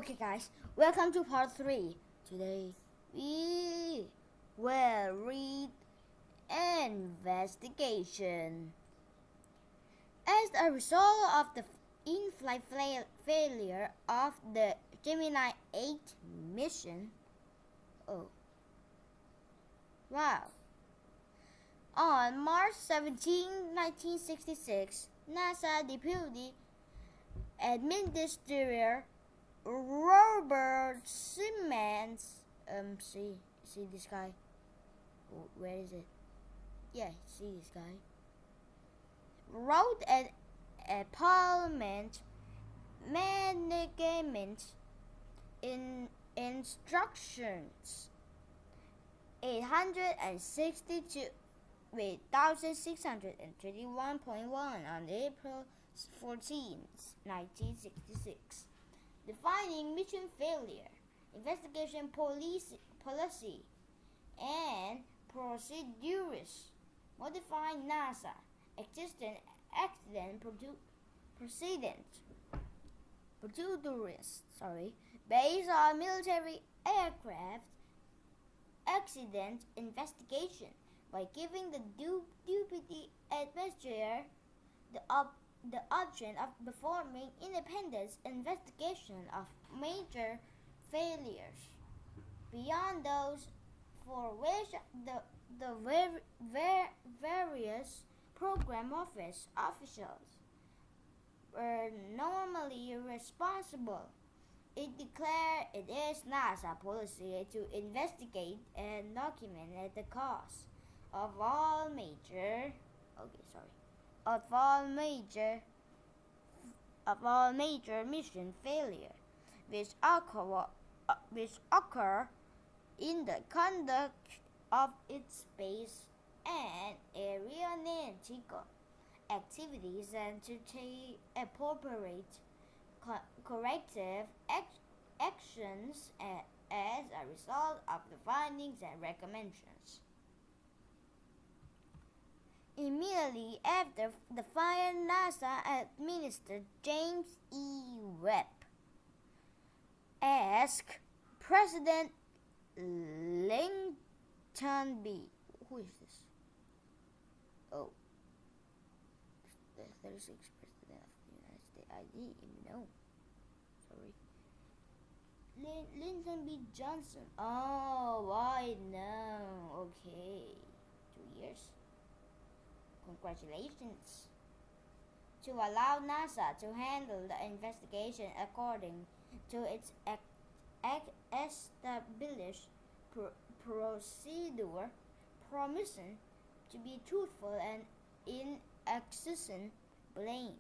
Okay guys, welcome to part 3. Today we will read investigation. As a result of the in-flight failure of the Gemini 8 mission, on March 17, 1966, NASA Deputy Administrator Robert Simmons, see this guy? Where is it? Yeah, see this guy? Wrote a Parliament management in instructions 862,631.1 on April 14, 1966. Defining mission failure, investigation policy, and procedures, modifying NASA existing accident procedures, based on military aircraft accident investigation by giving the deputy administrator the option of performing independent investigation of major failures beyond those for which the various program office officials were normally responsible. It declared it is NASA policy to investigate and document the cause of all major mission failure which occur in the conduct of its space and aeronautical activities, and to take appropriate corrective actions as a result of the findings and recommendations. Immediately after the fire, NASA Administrator James E. Webb asked President Lyndon B. Who is this? Oh, the 36th President of the United States. I didn't even know. Sorry. Lyndon B. Johnson. Oh, I know. Okay. 2 years. Congratulations. To allow NASA to handle the investigation according to its established procedure, promising to be truthful and inaccessing blame,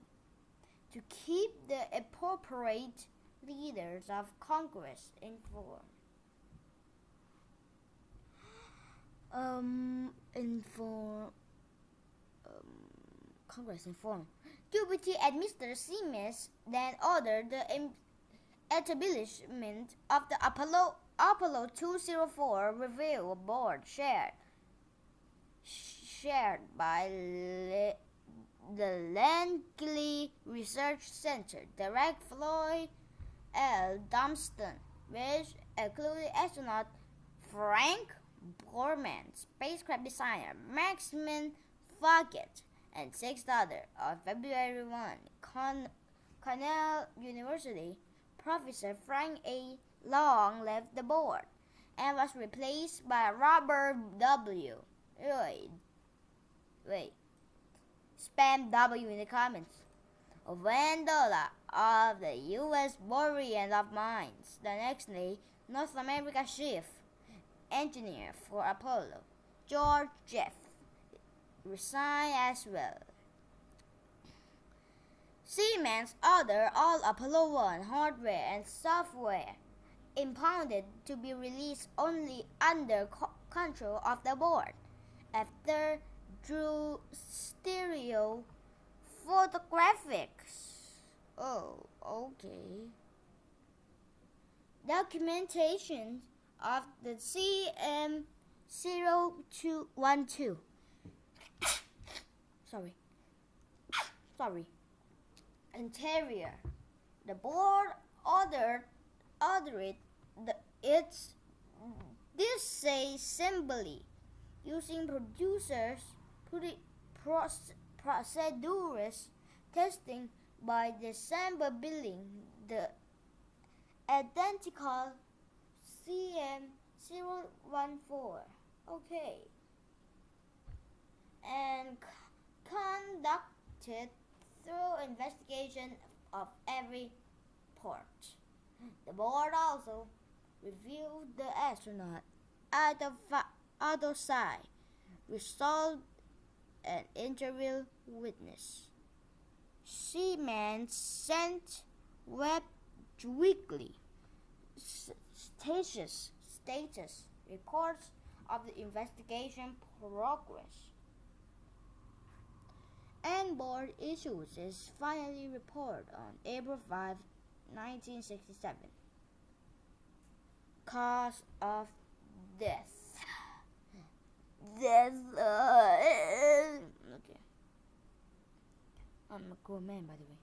to keep the appropriate leaders of Congress informed. Congress informed. Deputy Administrator Simmons then ordered the establishment of the Appolo 204 Review Board, shared by the Langley Research Center, Director Floyd L. Dunston, which included astronaut Frank Borman, spacecraft designer Maximilian Foggett, and 6 others. On February 1, Cornell University Professor Frank A. Long left the board and was replaced by Robert W. Spam W in the comments. Vandola of the U.S. Bureau of Mines, the next day North America chief engineer for Appolo, George Jeff, resigned as well. Siemens ordered all Apollo 1 hardware and software impounded to be released only under control of the board. After drew stereo photographics. Oh, okay. Documentation of the CM0212. Sorry. Interior. The board ordered ordered its disassembly using procedures testing by disassembling the identical CM014. Okay. And conducted thorough investigation of every part. The board also reviewed the astronaut outside, resolved an interview witness. Seaman sent weekly status reports of the investigation progress. And board issues its final report on April 5, 1967. Cause of death. Okay. I'm a cool man, by the way.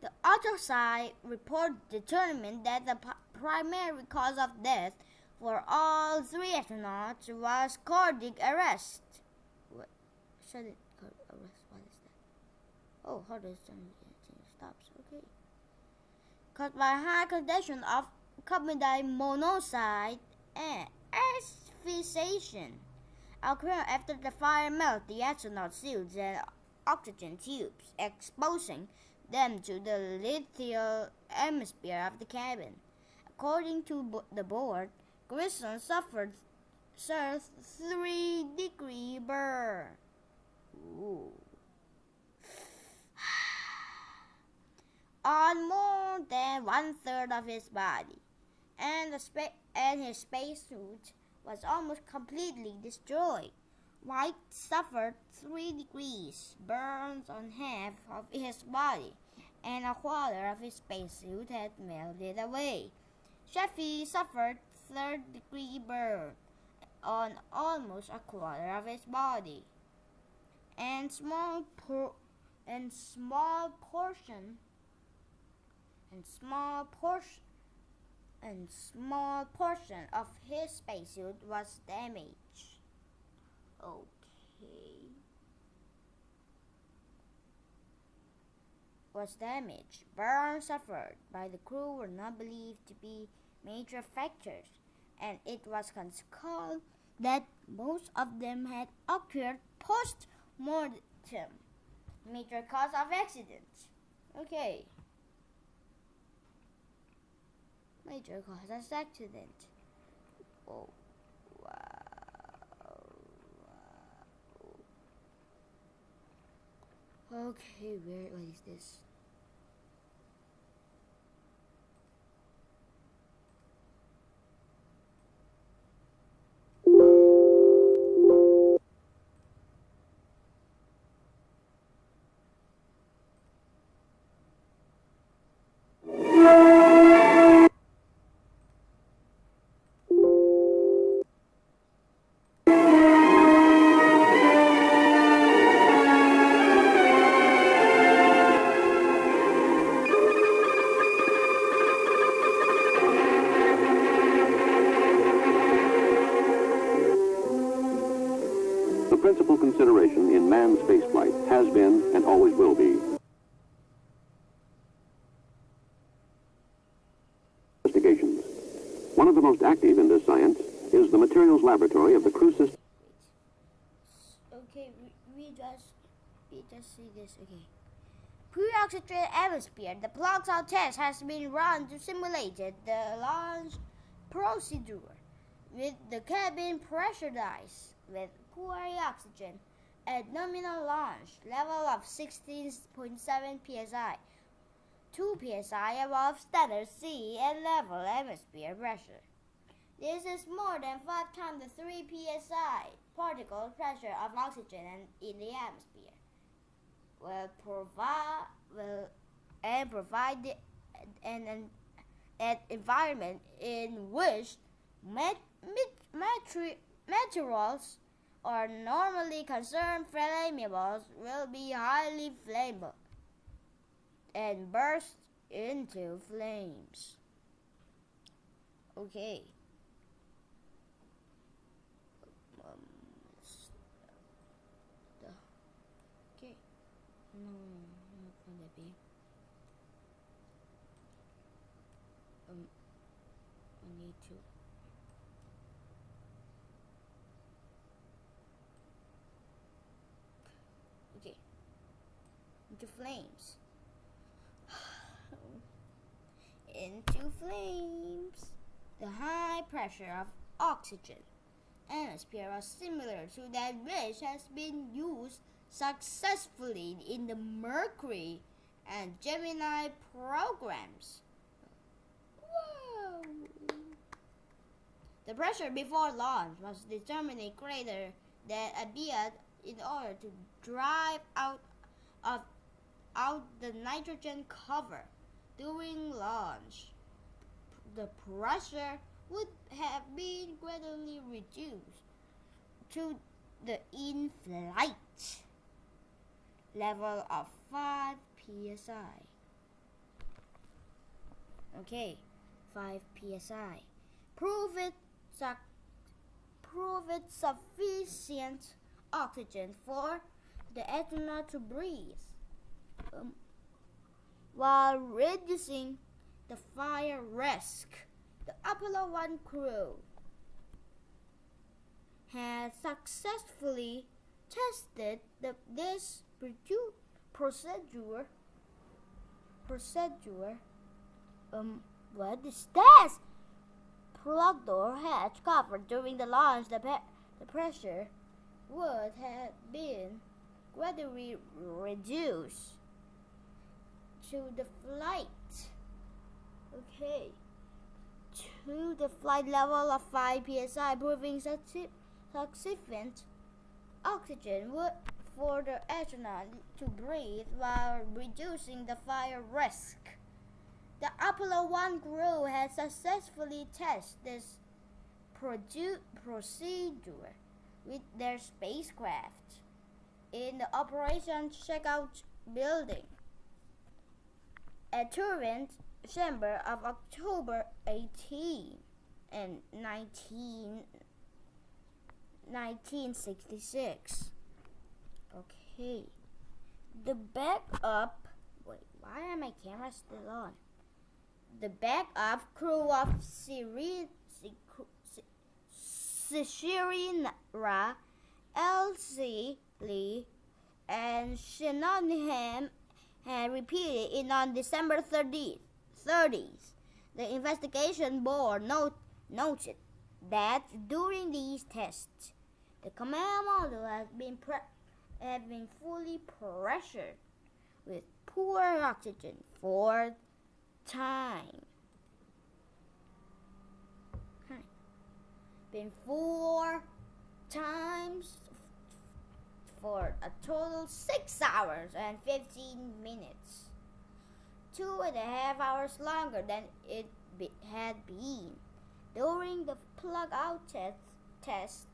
The autopsy report determined that the primary cause of death for all three astronauts was cardiac arrest. What? Cardiac arrest? What is that? Oh, how does something stops? Okay. Caused by high concentration of carbon monoxide and asphyxiation occurred after the fire melted the astronaut suits and oxygen tubes, exposing them to the lethal atmosphere of the cabin. According to the board, Grissom suffered 3-degree burn. Ooh. On more than 1/3 of his body, and his spacesuit was almost completely destroyed. White suffered 3 degrees burns on half of his body, and a quarter of his spacesuit had melted away. Sheffy suffered 3rd-degree burn on almost a quarter of his body, and small portion of his spacesuit was damaged. Burns suffered by the crew were not believed to be major factors, and it was concluded that most of them had occurred post-mortem. Major cause of accident. Okay. Major cause of accident. Oh, wow. Okay, what is this? The principal consideration in manned spaceflight has been and always will be investigations. One of the most active in this science is the materials laboratory of the crew system. Okay, we just see this. Okay. Pre-oxygenated atmosphere. The plugs-out test has been run to simulate the launch procedure with the cabin pressurized with poor oxygen at nominal launch level of 16.7 psi, 2 psi above standard sea and level atmosphere pressure. This is more than 5 times the 3 psi particle pressure of oxygen in the atmosphere. Will provide an environment in which materials or normally concerned flammables will be highly flammable and burst into flames. Okay. Okay. No, not gonna be. I need to. Okay. Into flames. Into flames. The high pressure of oxygen atmosphere was similar to that which has been used successfully in the Mercury and Gemini programs. Whoa! The pressure before launch was determined greater than adequate in order to drive out the nitrogen cover. During launch, the pressure would have been gradually reduced to the in-flight level of 5 psi. Okay, 5 psi. Prove it sufficient oxygen for the astronaut to breathe, while reducing the fire risk. The Apollo 1 crew had successfully tested this procedure. What is this? Plug door hatch covered during the launch. The pressure would have been gradually reduced to the flight. Okay. To the flight level of 5 psi, proving sufficient oxygen for the astronaut to breathe while reducing the fire risk. The Apollo 1 crew had successfully tested this procedure with their spacecraft in the Operation Checkout building at Turin Chamber of October 18 and 1966. Okay. The backup. Wait, why are my cameras still on? The backup crew of Sierra, Elsie Lee, and Shannon had repeated it on December 30th. The investigation board noted that during these tests, the command module had been fully pressured with poor oxygen for time. Been 4 times for a total 6 hours and 15 minutes. 2.5 hours longer than it had been during the plug-out test.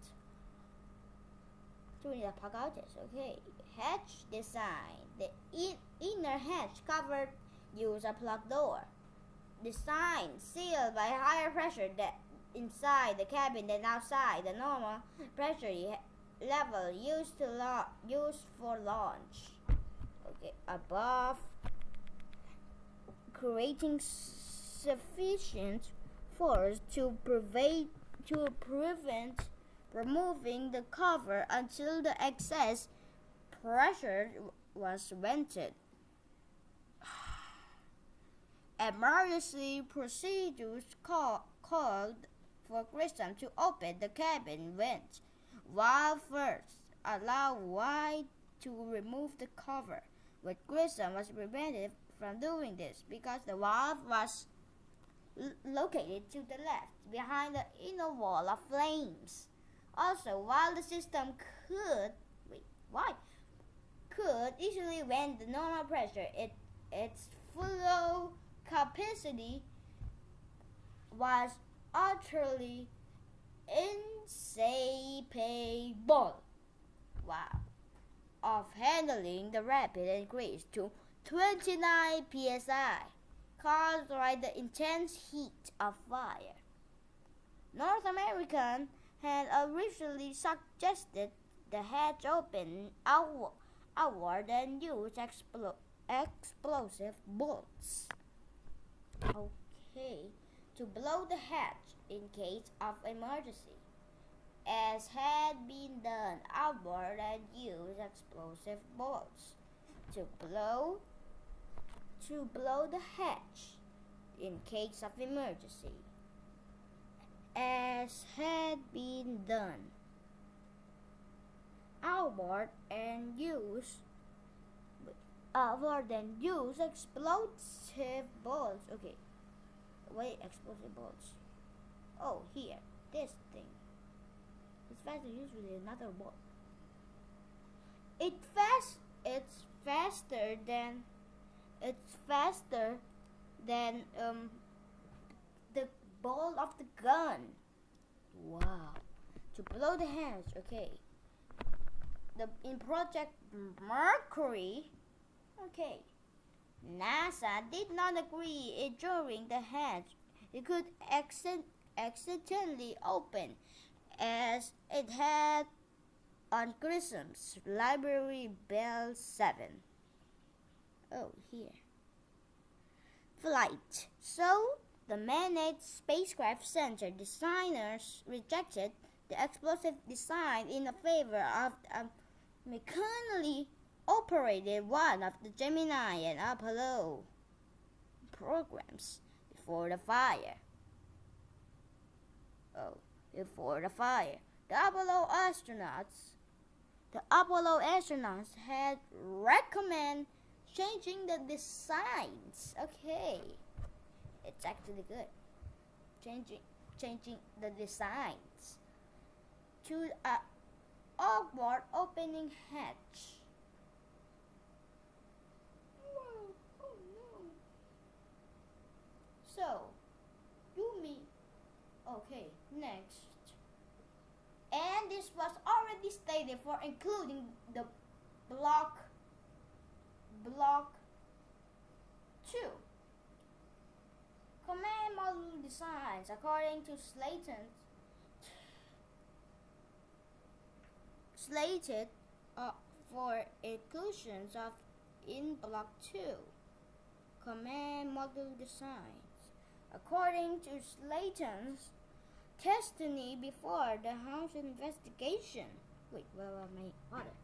During the plug-out test, okay. Hatch design. The inner hatch covered use a plug door. Design sealed by higher pressure that inside the cabin than outside the normal pressure level used for launch. Okay, above, creating sufficient force to prevent removing the cover until the excess pressure was vented. Emergency procedures called for Grissom to open the cabin vent, while first allow White to remove the cover. But Grissom was prevented from doing this because the valve was located to the left, behind the inner wall of flames. Also, while the system could easily vent the normal pressure, its flow capacity was utterly incapable of handling the rapid increase to 29 psi caused by the intense heat of fire. North American had originally suggested the hatch open outward and use explosive bolts. Okay, to blow the hatch in case of emergency, as had been done outward and use explosive bolts to blow the hatch in case of emergency, as had been done outward and use explosive bolts. Okay, wait, explosive bolts. Oh, here, this thing. It's faster usually another bolt. It's faster than the ball of the gun. Wow. To blow the hatch, okay. In Project Mercury, okay. NASA did not agree during the hatch. It could accidentally open, as it had on Grissom's Library Bell 7. Oh, here. Flight. So, the Manhattan Spacecraft Center designers rejected the explosive design in favor of a mechanically operated one of the Gemini and Appolo programs before the fire. The Apollo astronauts had recommend changing the designs. Okay, it's actually good. Changing the designs to a awkward opening hatch. Oh no. So, okay, next. And this was already stated for including the block 2. Command module designs according to slated for inclusions of in block 2. Command module designs according to Slayton's testimony before the House investigation. Wait, where are my order?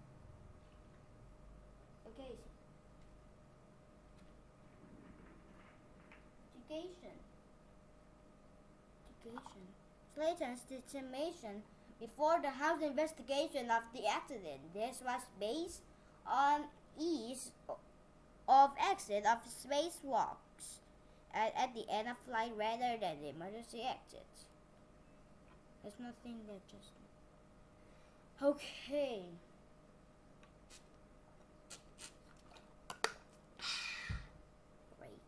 Okay. Education. Slayton's determination before the House investigation of the accident. This was based on ease of exit of spacewalks at the end of flight rather than the emergency exit. There's nothing that just... Okay. Great.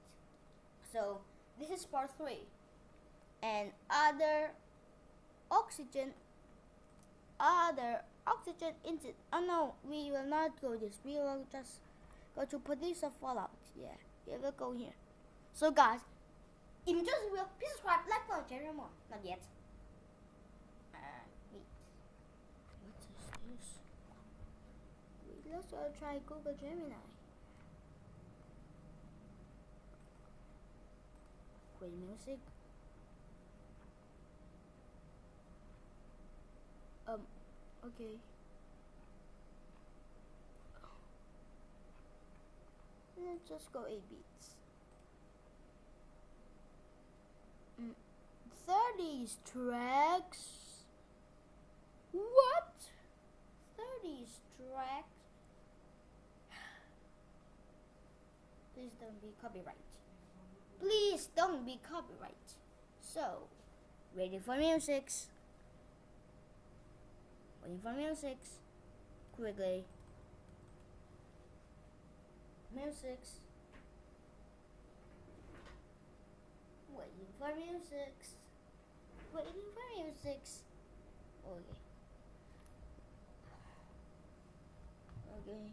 So, this is part 3. And other oxygen into... Oh no, we will not go this. We will just go to produce a fallout. Yeah, we will go here. So guys, if you just will, please subscribe, like, follow, share more. Not yet. Wait. What is this? Wait, let's try Google Gemini. Great music. Okay. Let's just go 8 beats. 30s tracks. What? 30s tracks? Please don't be copyright. Please don't be copyright. So, waiting for music. Quickly. Music. Waiting for music. Okay.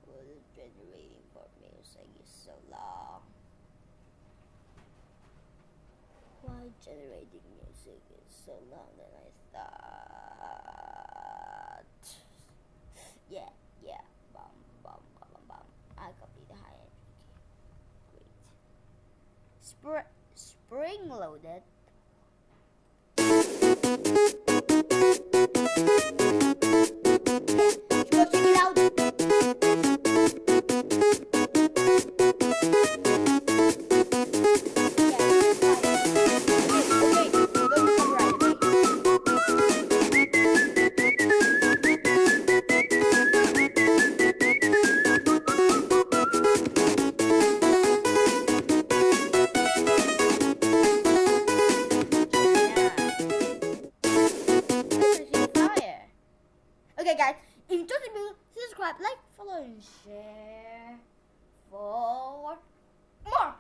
Well, generating for music is so long. Why generating music is so long than I thought. Yeah, bum, bum, bum, bum, bum. I copied the high end key. Great. Spring loaded. Go check it out. Okay guys, if you enjoyed the video, subscribe, like, follow, and share for more.